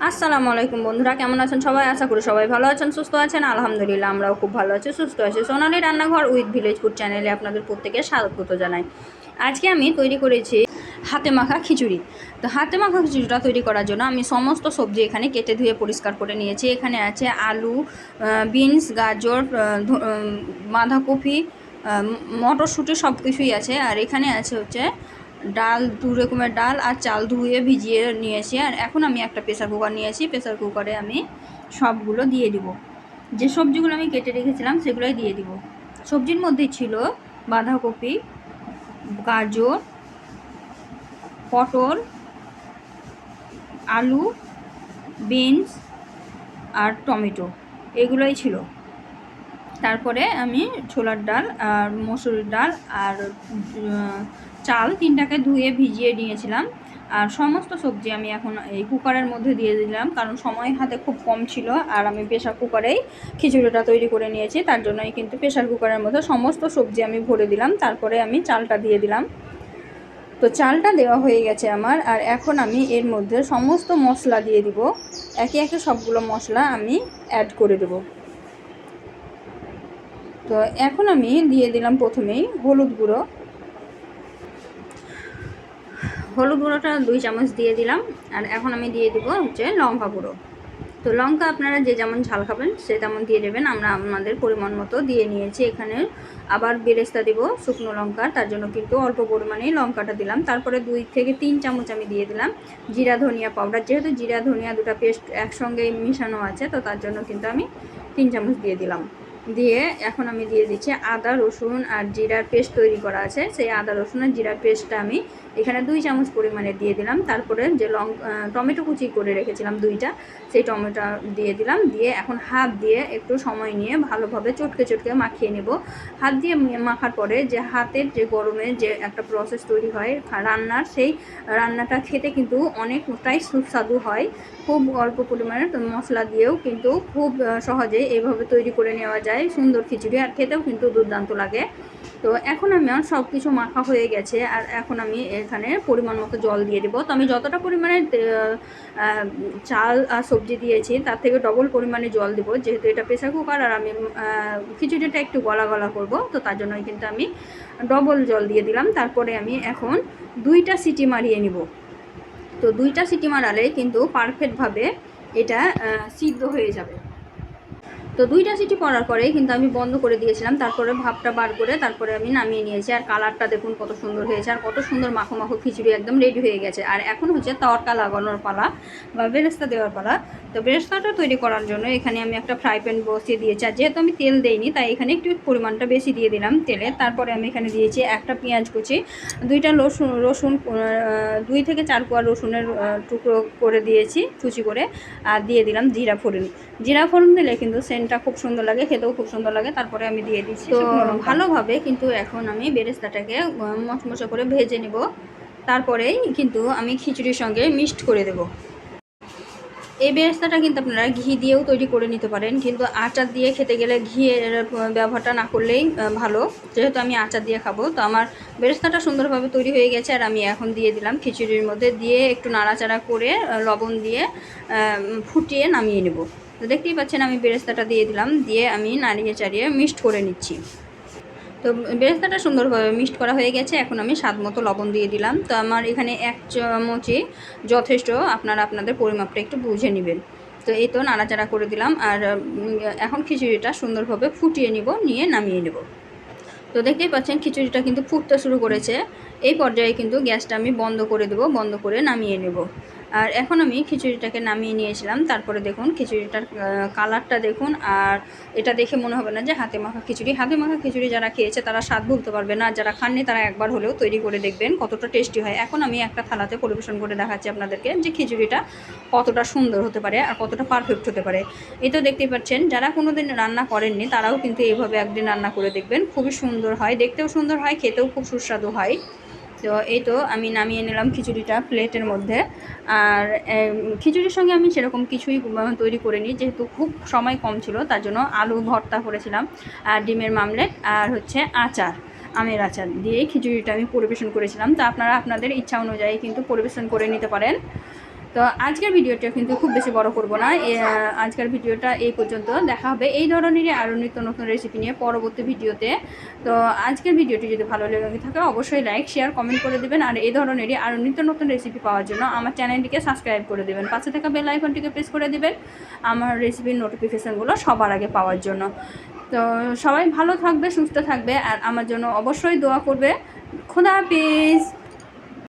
আসসালামু আলাইকুম বন্ধুরা, কেমন আছেন সবাই? আশা করি সবাই ভালো আছেন, সুস্থ আছেন। আলহামদুলিল্লাহ আমরাও খুব ভালো আছি, সুস্থ আছি। সোনালী রান্নাঘর উইথ ভিলেজ ফুড চ্যানেলে আপনাদের প্রত্যেকে স্বাগত জানাই। আজকে আমি তৈরি করেছি হাতে মাখা খিচুড়ি। তো হাতে মাখা খিচুড়িটা তৈরি করার জন্য আমি সমস্ত সবজি এখানে কেটে ধুয়ে পরিষ্কার করে নিয়েছি। এখানে আছে আলু, বিনস, গাজর, বাঁধাকপি, মটরশুঁটি, সব কিছুই আছে। আর এখানে আছে হচ্ছে ডাল, দু রকমের ডাল আর চাল ধুয়ে ভিজিয়ে নিয়েছি। আর এখন আমি একটা প্রেসার কুকার নিয়েছি, প্রেসার কুকারে আমি সবগুলো দিয়ে দিব। যে সবজিগুলো আমি কেটে রেখেছিলাম সেগুলোই দিয়ে দিব। সবজির মধ্যে ছিল বাঁধাকপি, গাজর, পটল, আলু, বিনস আর টমেটো, এগুলোই ছিল। তারপরে আমি ছোলার ডাল আর মসুরির ডাল আর চাল তিনটাকে ধুয়ে ভিজিয়ে নিয়েছিলাম। আর সমস্ত সবজি আমি এখন এই কুকারের মধ্যে দিয়ে দিলাম, কারণ সময় হাতে খুব কম ছিল। আর আমি প্রেশার কুকারেই খিচুড়িটা তৈরি করে নিয়েছি, তার জন্যই কিন্তু প্রেশার কুকারের মধ্যে সমস্ত সবজি আমি ভরে দিলাম। তারপরে আমি চালটা দিয়ে দিলাম। তো চালটা দেওয়া হয়ে গেছে আমার। আর এখন আমি এর মধ্যে সমস্ত মশলা দিয়ে দিব। একে একে সবগুলো মশলা আমি অ্যাড করে দেব। তো এখন আমি দিয়ে দিলাম প্রথমেই হলুদ গুঁড়োটা 2 চামচ দিয়ে দিলাম। আর এখন আমি দিয়ে দিব হচ্ছে লঙ্কা গুঁড়ো। তো লঙ্কা আপনারা যে যেমন ঝাল খাবেন সে তেমন দিয়ে দেবেন। আমরা আমাদের পরিমাণ মতো দিয়ে নিয়েছি। এখানে আবার বেরেস্তা দিব শুকনো লঙ্কা, তার জন্য কিন্তু অল্প পরিমাণেই লঙ্কাটা দিলাম। তারপরে 2 থেকে 3 চামচ আমি দিয়ে দিলাম জিরা ধনিয়া পাউডার। যেহেতু জিরা ধনিয়া দুটো পেস্ট একসঙ্গে মিশানো আছে, তো তার জন্য কিন্তু আমি 3 চামচ দিয়ে দিলাম। দিয়ে এখন আমি দিয়ে দিচ্ছি আদা রসুন আর জিরার পেস্ট তৈরি করা আছে, সেই আদা রসুন আর জিরার পেস্টটা আমি এখানে 2 চামচ পরিমাণে দিয়ে দিলাম। তারপরে যে টমেটো কুচি করে রেখেছিলাম 2টা, সেই টমেটো দিয়ে দিলাম। দিয়ে এখন হাত দিয়ে একটু সময় নিয়ে ভালোভাবে চটকে চটকে মাখিয়ে নেব। হাত দিয়ে মাখার পরে যে হাতের যে গরমে যে একটা প্রসেস তৈরি হয় রান্নার, সেই রান্নাটা খেতে কিন্তু অনেকটাই সুস্বাদু হয়। খুব অল্প পরিমাণে মশলা দিয়েও কিন্তু খুব সহজেই এইভাবে তৈরি করে নেওয়া যায় সুন্দর খিচুড়ি, আর খেতেও কিন্তু দুর্দান্ত লাগে। তো এখন আমার সব কিছু মাখা হয়ে গেছে। আর এখন আমি এখানে পরিমাণ মতো জল দিয়ে দেবো। তো আমি যতটা পরিমাণে চাল আর সবজি দিয়েছি তার থেকে ডবল পরিমাণে জল দেবো, যেহেতু এটা প্রেসার কুকার আর আমি খিচুড়িটা একটু গলা গলা করবো, তো তার জন্যই কিন্তু আমি ডবল জল দিয়ে দিলাম। তারপরে আমি এখন 2টা সিটি মারিয়ে নিব। তো 2টা সিটি মারালেই কিন্তু পারফেক্টভাবে এটা সিদ্ধ হয়ে যাবে। তো 2টা সিটি পড়ার পরেই কিন্তু আমি বন্ধ করে দিয়েছিলাম। তারপরে ভাপটা বার করে তারপরে আমি নামিয়ে নিয়েছি। আর কালারটা দেখুন কত সুন্দর হয়েছে, আর কত সুন্দর মাখো মাখো খিচুড়ি একদম রেডি হয়ে গেছে। আর এখন হচ্ছে তড়কা লাগানোর পালা বা বেরেস্তা দেওয়ার পালা। তো বেরেস্তাটা তৈরি করার জন্য এখানে আমি একটা ফ্রাই প্যান বসিয়ে দিয়েছি। আর যেহেতু আমি তেল দেইনি তাই এখানে একটু পরিমাণটা বেশি দিয়ে দিলাম তেলে। তারপরে আমি এখানে দিয়েছি একটা পেঁয়াজ কুচি, 2টা রসুন 2 থেকে 4 কোয়া রসুনের টুকরো করে দিয়েছি কুচি করে। আর দিয়ে দিলাম জিরা ফোড়ন দিলে কিন্তু সেন্টটা খুব সুন্দর লাগে, খেতেও খুব সুন্দর লাগে। তারপরে আমি দিয়ে দিচ্ছি তো ভালোভাবে কিন্তু এখন আমি বেরেস্তাটাকে মশমশা করে ভেজে নেব। তারপরেই কিন্তু আমি খিচুড়ির সঙ্গে মিক্সড করে দেব। এই বেরেস্তাটা কিন্তু আপনারা ঘি দিয়েও তৈরি করে নিতে পারেন, কিন্তু আচার দিয়ে খেতে গেলে ঘিয়ের ব্যবহারটা না করলেই ভালো। যেহেতু আমি আচার দিয়ে খাবো, তো আমার বেরেস্তাটা সুন্দরভাবে তৈরি হয়ে গেছে। আর আমি এখন দিয়ে দিলাম খিচুড়ির মধ্যে, দিয়ে একটু নাড়াচাড়া করে লবণ দিয়ে ফুটিয়ে নামিয়ে নেব। তো দেখতেই পাচ্ছেন আমি বেরেস্তাটা দিয়ে দিলাম, দিয়ে আমি নাড়িয়ে চাড়িয়ে মিক্সড করে নিচ্ছি। তো বেরেস্তাটা সুন্দরভাবে মিক্সড করা হয়ে গেছে। এখন আমি স্বাদ মতো লবণ দিয়ে দিলাম। তো আমার এখানে 1 চামচই যথেষ্ট, আপনারা আপনাদের পরিমাপটা একটু বুঝে নেবেন। তো এই তো নাড়াচাড়া করে দিলাম। আর এখন খিচুড়িটা সুন্দরভাবে ফুটিয়ে নিয়ে নামিয়ে নেব। তো দেখতেই পাচ্ছেন খিচুড়িটা কিন্তু ফুটতে শুরু করেছে। এই পর্যায়ে কিন্তু গ্যাসটা আমি বন্ধ করে দেবো, বন্ধ করে নামিয়ে নেব। আর এখন আমি খিচুড়িটাকে নামিয়ে নিয়েছিলাম। তারপরে দেখুন খিচুড়িটার কালারটা দেখুন। আর এটা দেখে মনে হবে না যে হাতে মাখা খিচুড়ি। হাতে মাখা খিচুড়ি যারা খেয়েছে তারা স্বাদ ভুলতে পারবে না, আর যারা খাননি তারা একবার হলেও তৈরি করে দেখবেন কতটা টেস্টি হয়। এখন আমি একটা থালাতে পরিবেশন করে দেখাচ্ছি আপনাদেরকে যে খিচুড়িটা কতটা সুন্দর হতে পারে আর কতটা পারফেক্ট হতে পারে। এই তো দেখতেই পাচ্ছেন, যারা কোনো দিন রান্না করেননি তারাও কিন্তু এইভাবে একদিন রান্না করে দেখবেন, খুবই সুন্দর হয়, দেখতেও সুন্দর হয়, খেতেও খুব সুস্বাদু হয়। তো এই তো আমি নামিয়ে নিলাম খিচুড়িটা প্লেটের মধ্যে। আর খিচুড়ির সঙ্গে আমি সেরকম কিছুই তৈরি করিনি, যেহেতু খুব সময় কম ছিল, তার জন্য আলু ভর্তা করেছিলাম আর ডিমের মামলেট আর হচ্ছে আমের আচার দিয়ে খিচুড়িটা আমি পরিবেশন করেছিলাম। তো আপনারা আপনাদের ইচ্ছা অনুযায়ী কিন্তু পরিবেশন করে নিতে পারেন। তো আজকের ভিডিওটা কিন্তু খুব বেশি বড় করব না, আজকের ভিডিওটা এই পর্যন্ত। দেখা হবে এই ধরনেরই আরও নিত্য নতুন রেসিপি নিয়ে পরবর্তী ভিডিওতে। তো আজকের ভিডিওটি যদি ভালো লেগে থাকে অবশ্যই লাইক শেয়ার কমেন্ট করে দেবেন, আর এই ধরনেরই আরও নিত্য নতুন রেসিপি পাওয়ার জন্য আমার চ্যানেলটিকে সাবস্ক্রাইব করে দেবেন, পাশে থাকা বেল আইকনটিকে প্রেস করে দেবেন আমার রেসিপির নোটিফিকেশানগুলো সবার আগে পাওয়ার জন্য। তো সবাই ভালো থাকবে, সুস্থ থাকবে, আর আমার জন্য অবশ্যই দোয়া করবে। খোদা হাফিজ।